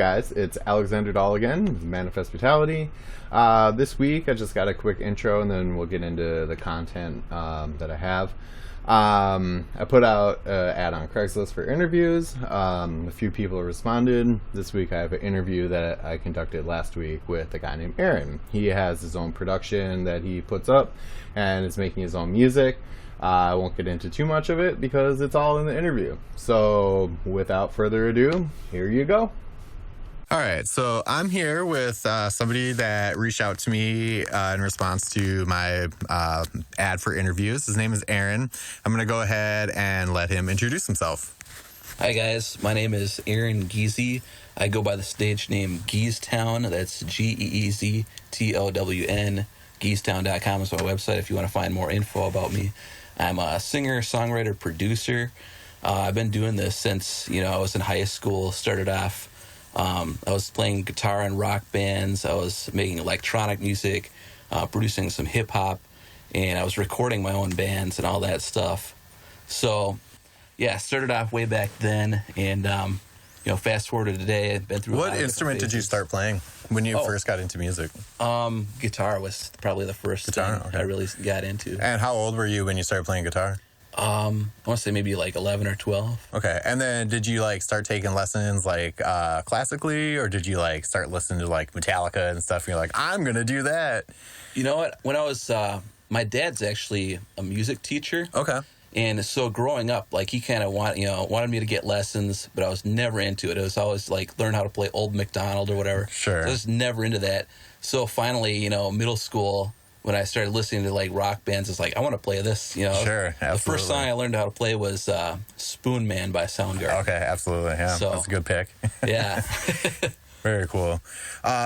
Guys, it's Alexander Dahl again, Manifest Brutality. This week I just got a quick intro and then we'll get into the content that I have. I put out an ad on Craigslist for interviews. A few people responded. This week I have an interview that I conducted last week with a guy named Aaron. He has his own production that he puts up and is making his own music. I won't get into too much of it because it's all in the interview. So without further ado, here you go. All right, so I'm here with somebody that reached out to me in response to my ad for interviews. His name is Aaron. I'm going to go ahead and let him introduce himself. Hi, guys. My name is Aaron Geezy. I go by the stage name GeezTown. That's GeezTown. GeezTown.com is my website if you want to find more info about me. I'm a singer, songwriter, producer. I've been doing this since, I was in high school, started off. I was playing guitar in rock bands. I was making electronic music, producing some hip hop, and I was recording my own bands and all that stuff. So, yeah, started off way back then, and fast forward to today. I've been through. What instrument did you start playing when you first got into music? Guitar was probably the first thing I really got into. And how old were you when you started playing guitar? I want to say maybe 11 or 12. Okay. And then did you start taking lessons classically, or did you start listening to Metallica and stuff and you're like, I'm going to do that? You know what? When I was my dad's actually a music teacher. Okay. And so growing up, he kind of wanted me to get lessons, but I was never into it. It was always learn how to play Old MacDonald or whatever. Sure. So I was never into that. So finally, middle school, when I started listening to rock bands, it's I want to play this, Sure, absolutely. The first song I learned how to play was Spoon Man by Soundgarden. Okay, absolutely, yeah. So, that's a good pick. Yeah. Very cool.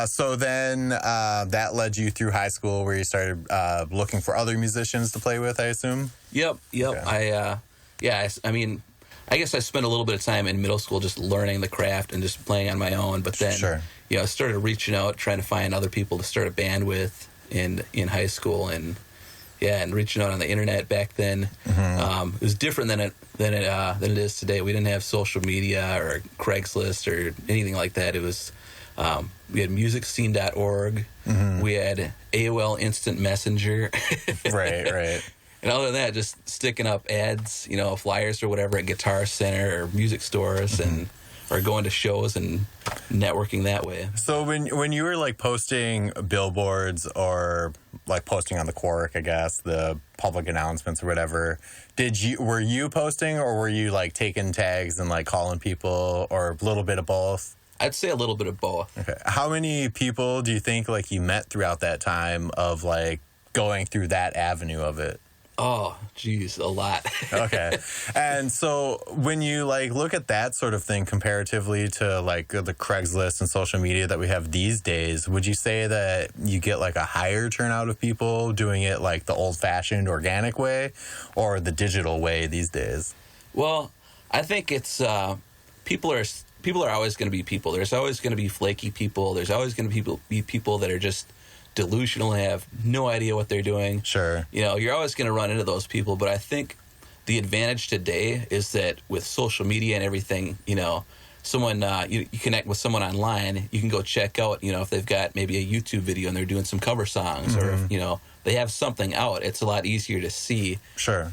So then that led you through high school where you started looking for other musicians to play with, I assume? Yep. Okay. I guess I spent a little bit of time in middle school just learning the craft and just playing on my own, but then, I started reaching out, trying to find other people to start a band with. In high school and reaching out on the internet back then. It was different than it is today. We didn't have social media or Craigslist or anything like that. It was we had musicscene.org. We had AOL Instant Messenger. Right. And other than that, just sticking up ads, flyers or whatever at Guitar Center or music stores or going to shows and networking that way. So when you were posting billboards or posting on the Quark, I guess, the public announcements or whatever, were you posting or were you taking tags and calling people, or a little bit of both? I'd say a little bit of both. Okay. How many people do you think you met throughout that time of going through that avenue of it? Oh, geez, a lot. Okay. And so when you look at that sort of thing comparatively to the Craigslist and social media that we have these days, would you say that you get a higher turnout of people doing it the old-fashioned organic way or the digital way these days? Well, I think it's people are always going to be people. There's always going to be flaky people. There's always going to be people that are just delusional and have no idea what they're doing. Sure. You're always going to run into those people, but I think the advantage today is that with social media and everything, someone you connect with someone online, you can go check out, if they've got maybe a YouTube video and they're doing some cover songs, or if, they have something out, it's a lot easier to see. Sure.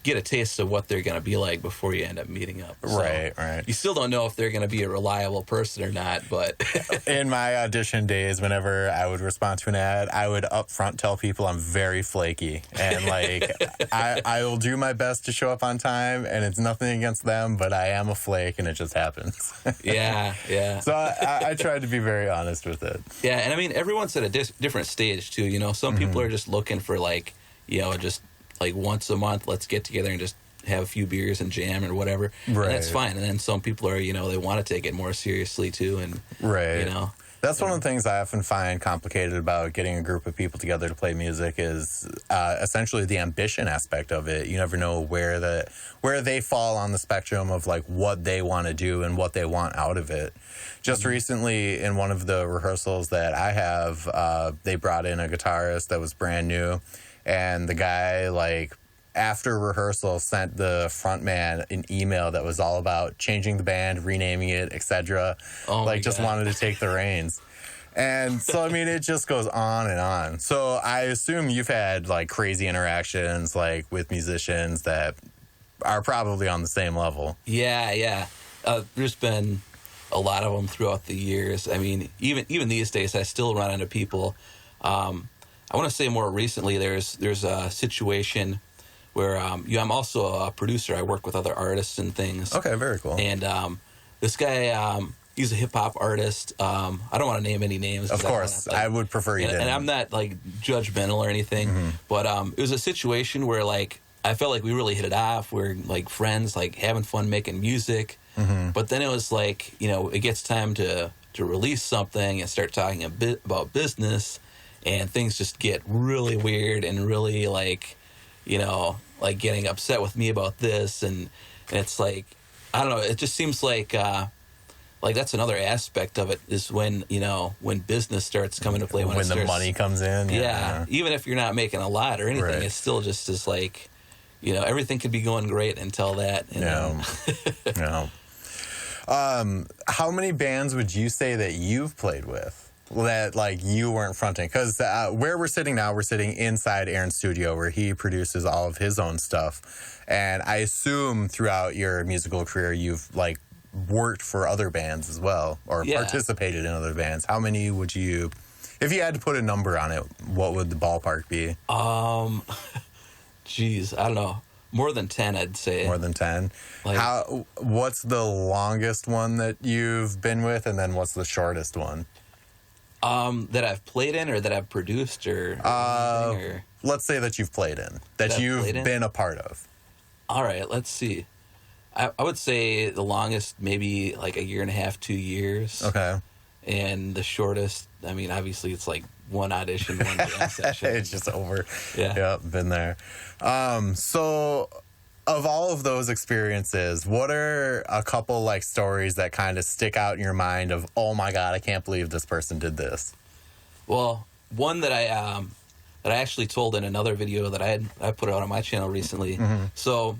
Get a taste of what they're going to be like before you end up meeting up. So right. You still don't know if they're going to be a reliable person or not, but in my audition days, whenever I would respond to an ad, I would up front tell people I'm very flaky, and I will do my best to show up on time, and it's nothing against them, but I am a flake, and it just happens. Yeah. So I tried to be very honest with it. Yeah, and everyone's at a different stage too. Some people are just looking for just once a month, let's get together and just have a few beers and jam or whatever. Right. And that's fine. And then some people are, they want to take it more seriously too. And That's one of the things I often find complicated about getting a group of people together to play music is essentially the ambition aspect of it. You never know where they fall on the spectrum of what they want to do and what they want out of it. Just recently in one of the rehearsals that I have, they brought in a guitarist that was brand new, and the guy after rehearsal, sent the front man an email that was all about changing the band, renaming it, etc. Like, just wanted to take the reins. And so, I mean, it just goes on and on. So I assume you've had, like, crazy interactions, like, with musicians that are probably on the same level. Yeah. There's been a lot of them throughout the years. I mean, even these days, I still run into people. I want to say more recently, there's a situation where I'm also a producer. I work with other artists and things. Okay, very cool. And this guy, he's a hip hop artist. I don't want to name any names. Of course, I would prefer you didn't. And I'm not like judgmental or anything, but it was a situation where like I felt like we really hit it off. We're like friends, like having fun making music. But then it was like, you know, it gets time to release something and start talking a bit about business, and things just get really weird and really like, you know, like getting upset with me about this, and it's like, I don't know, it just seems like that's another aspect of it is when, you know, when business starts coming to play, when the money comes in. Yeah, even if you're not making a lot or anything, right. It's still just as like, you know, everything could be going great until that. Yeah. How many bands would you say that you've played with that like you weren't fronting? Because where we're sitting now, we're sitting inside Aaron's studio where he produces all of his own stuff, and I assume throughout your musical career you've like worked for other bands as well, or participated in other bands. How many would you, if you had to put a number on it, what would the ballpark be? Geez, I don't know. More than 10, I'd say. More than 10? Like, what's the longest one that you've been with, and then what's the shortest one? That I've played in, or that I've produced, or let's say that you've played in. That you've been a part of. All right, let's see. I would say the longest, maybe like a year and a half, 2 years. Okay. And the shortest, I mean, obviously it's like one audition, one jam session. It's just over. Yeah. Yep, been there. So of all of those experiences, what are a couple like stories that kind of stick out in your mind of, oh my God, I can't believe this person did this? Well, one that I actually told in another video that I put out on my channel recently. So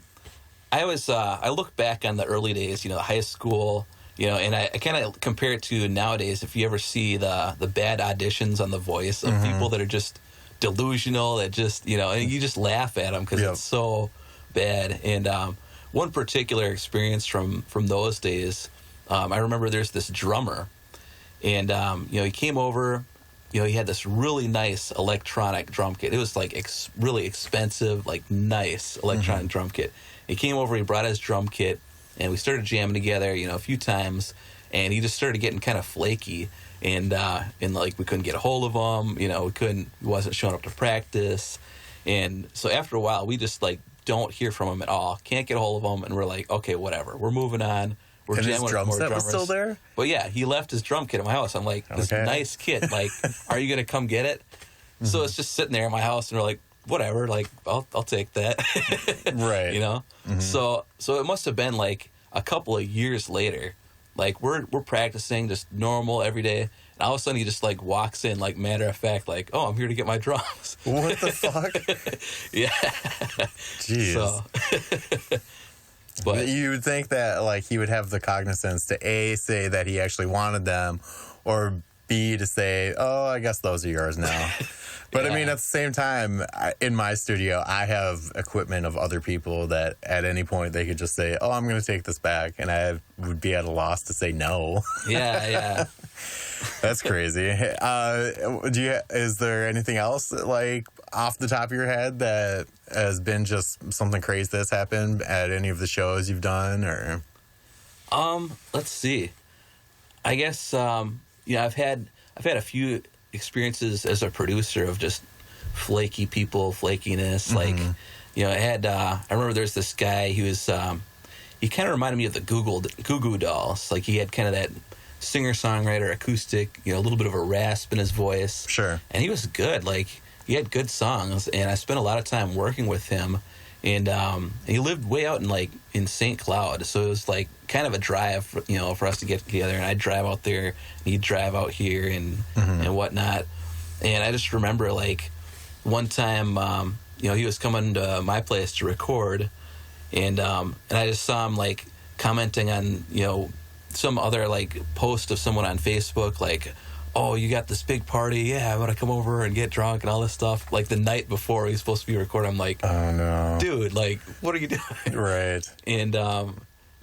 I look back on the early days, you know, high school, you know, and I kind of compare it to nowadays. If you ever see the bad auditions on The Voice of people that are just delusional, that just, you know, and you just laugh at them because it's so bad. And one particular experience from those days, I remember there's this drummer, and you know, he came over. You know, he had this really nice electronic drum kit. It was like really expensive, like nice electronic drum kit. He came over, he brought his drum kit, and we started jamming together, you know, a few times, and he just started getting kind of flaky, and like we couldn't get a hold of him, you know, he wasn't showing up to practice, and so after a while, we just like don't hear from him at all, can't get a hold of him, and we're like, okay, whatever, we're moving on. We're and jamming his drum with more set drummers. Was still there? But yeah, he left his drum kit at my house. I'm like, this nice kit, like, are you gonna come get it? So it's just sitting there in my house, and we're like, whatever, like I'll take that. Right. You know? So it must have been like a couple of years later. Like we're practicing just normal every day, and all of a sudden he just like walks in, like matter of fact, like, oh, I'm here to get my drums. What the fuck? Yeah. Jeez. So but you would think that like he would have the cognizance to A, say that he actually wanted them, or B, to say, oh, I guess those are yours now. But I mean, at the same time, in my studio, I have equipment of other people that at any point they could just say, oh, I'm going to take this back. And I would be at a loss to say no. Yeah. That's crazy. Is there anything else like off the top of your head that has been just something crazy that's happened at any of the shows you've done, or? Let's see. I guess, I've had a few experiences as a producer of just flaky people, flakiness. Like, you know, I remember there's this guy, he kind of reminded me of the Goo Goo Dolls. Like, he had kind of that singer-songwriter acoustic, you know, a little bit of a rasp in his voice. Sure. And he was good. Like, he had good songs, and I spent a lot of time working with him. And he lived way out in St. Cloud, so it was like kind of a drive, you know, for us to get together. And I'd drive out there, and he'd drive out here, and whatnot. And I just remember like one time, he was coming to my place to record, and I just saw him like commenting on some other like post of someone on Facebook, like, oh, you got this big party, yeah, I want to come over and get drunk and all this stuff, like the night before he's supposed to be recording. I'm like, oh no, dude, like, what are you doing? Right. And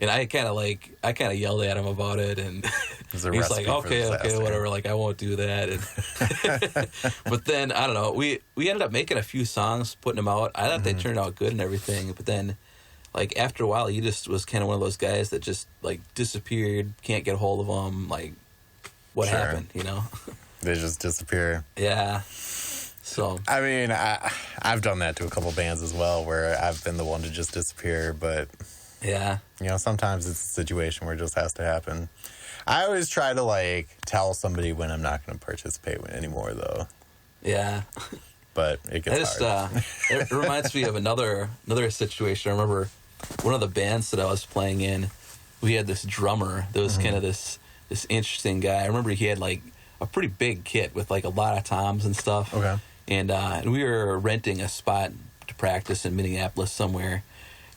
I kind of yelled at him about it, and he's like, okay, whatever, like, I won't do that. And but then, I don't know, we ended up making a few songs, putting them out. I thought they turned out good and everything, but then, like, after a while, he just was kind of one of those guys that just, like, disappeared, can't get a hold of them, like, what happened, They just disappear. Yeah. So, I mean, I've done that to a couple bands as well, where I've been the one to just disappear, but yeah, sometimes it's a situation where it just has to happen. I always try to like tell somebody when I'm not going to participate anymore, though. Yeah. But it gets hard. It reminds me of another situation. I remember one of the bands that I was playing in, we had this drummer that was kind of this interesting guy. I remember he had like a pretty big kit with like a lot of toms and stuff. Okay. And we were renting a spot to practice in Minneapolis somewhere.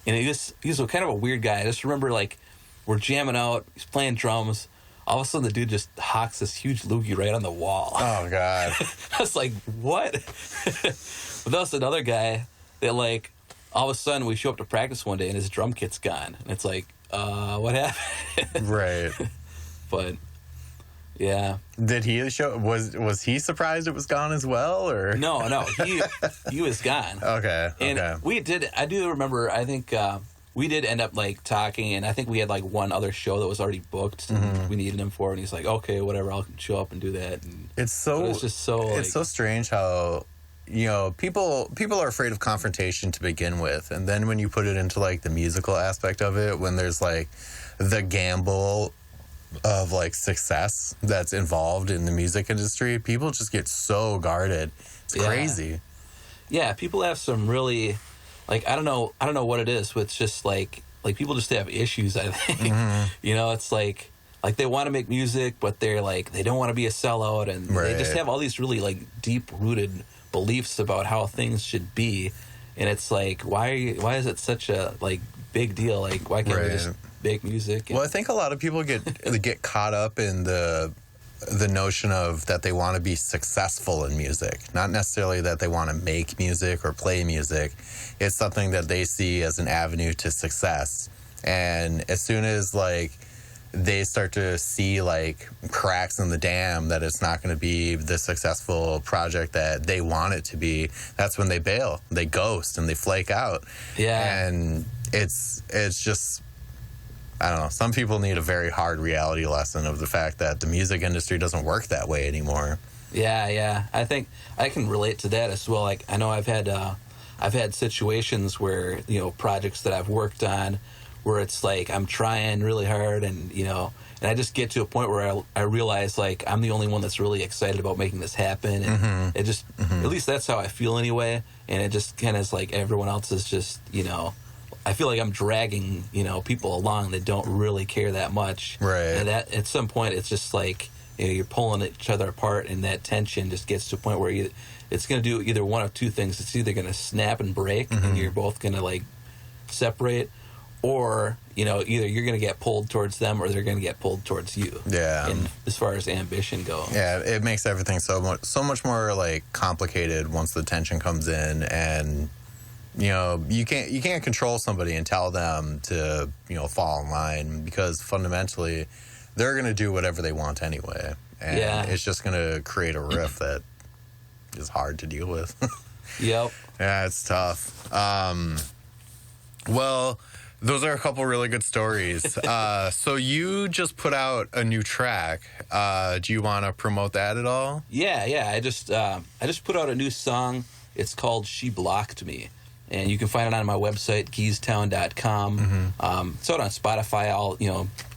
And he was kind of a weird guy. I just remember like we're jamming out, he's playing drums. All of a sudden the dude just hawks this huge loogie right on the wall. Oh God. I was like, what? But that was another guy that like all of a sudden we show up to practice one day and his drum kit's gone. And it's like, what happened? Right. But yeah. Did he show? Was he surprised it was gone as well, or no? He was gone. Okay. And okay. I do remember. I think we did end up like talking, and I think we had like one other show that was already booked. And we needed him for, and he's like, okay, whatever, I'll show up and do that. And it's just so. It's so strange how people are afraid of confrontation to begin with, and then when you put it into like the musical aspect of it, when there's like the gamble of like success that's involved in the music industry, people just get so guarded. It's crazy. Yeah, people have some really like I don't know what it is, but it's just like people just have issues, I think. It's like they want to make music, but they're like they don't want to be a sellout, and they just have all these really like deep rooted beliefs about how things should be. And it's like why is it such a like big deal? Like why can't we just make music? Well, I think a lot of people get caught up in the notion of that they want to be successful in music, not necessarily that they want to make music or play music. It's something that they see as an avenue to success. And as soon as like they start to see like cracks in the dam that it's not going to be the successful project that they want it to be, that's when they bail, they ghost, and they flake out. Yeah. And it's just, I don't know, some people need a very hard reality lesson of the fact that the music industry doesn't work that way anymore. Yeah. I think I can relate to that as well. Like I know I've had situations where, projects that I've worked on where it's like I'm trying really hard and I just get to a point where I realize like I'm the only one that's really excited about making this happen, and it just at least that's how I feel anyway, and it just kind of is like everyone else is just I feel like I'm dragging people along that don't really care that much, right? And that at some point it's just like you're pulling each other apart, and that tension just gets to a point where it's going to do either one of two things. It's either going to snap and break, and you're both going to like separate, or either you're going to get pulled towards them or they're going to get pulled towards you. Yeah. And as far as ambition goes. Yeah, it makes everything so much more like complicated once the tension comes in, and you can't control somebody and tell them to fall in line, because fundamentally they're going to do whatever they want anyway, and it's just going to create a rift that is hard to deal with. Yep. Yeah, it's tough. Well, those are a couple really good stories. So you just put out a new track. Do you want to promote that at all? Yeah. I just put out a new song. It's called "She Blocked Me," and you can find it on my website, GeezTown.com. It's out on Spotify, all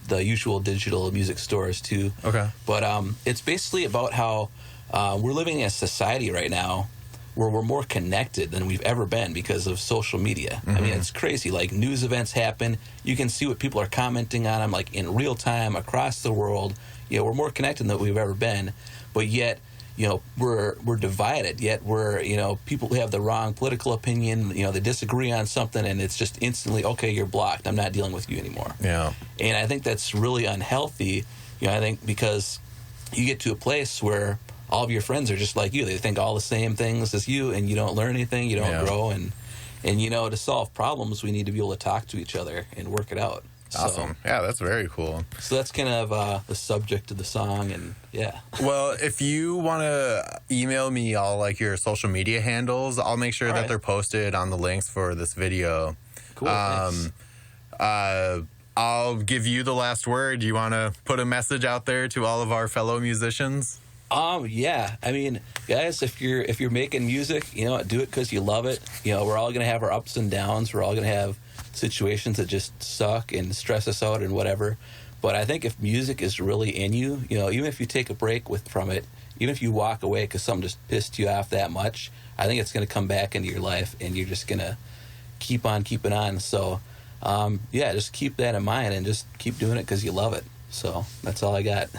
the usual digital music stores too. Okay. But it's basically about how we're living in a society right now where we're more connected than we've ever been because of social media. I mean, it's crazy. Like, news events happen. You can see what people are commenting on them, like, in real time across the world. We're more connected than we've ever been. But yet, we're divided, yet we're, people who have the wrong political opinion, they disagree on something, and it's just instantly, okay, you're blocked. I'm not dealing with you anymore. Yeah. And I think that's really unhealthy. I think because you get to a place where all of your friends are just like you. They think all the same things as you, and you don't learn anything, you don't grow. And to solve problems, we need to be able to talk to each other and work it out. Awesome. Yeah, that's very cool. So that's kind of the subject of the song, and yeah. Well, if you want to email me all like your social media handles, I'll make sure that they're posted on the links for this video. Cool. Thanks. I'll give you the last word. Do you want to put a message out there to all of our fellow musicians? Yeah. I mean, guys, if you're making music, do it because you love it. We're all gonna have our ups and downs. We're all gonna have situations that just suck and stress us out and whatever. But I think if music is really in you, even if you take a break from it, even if you walk away because something just pissed you off that much, I think it's going to come back into your life, and you're just going to keep on keeping on. So, just keep that in mind and just keep doing it because you love it. So that's all I got.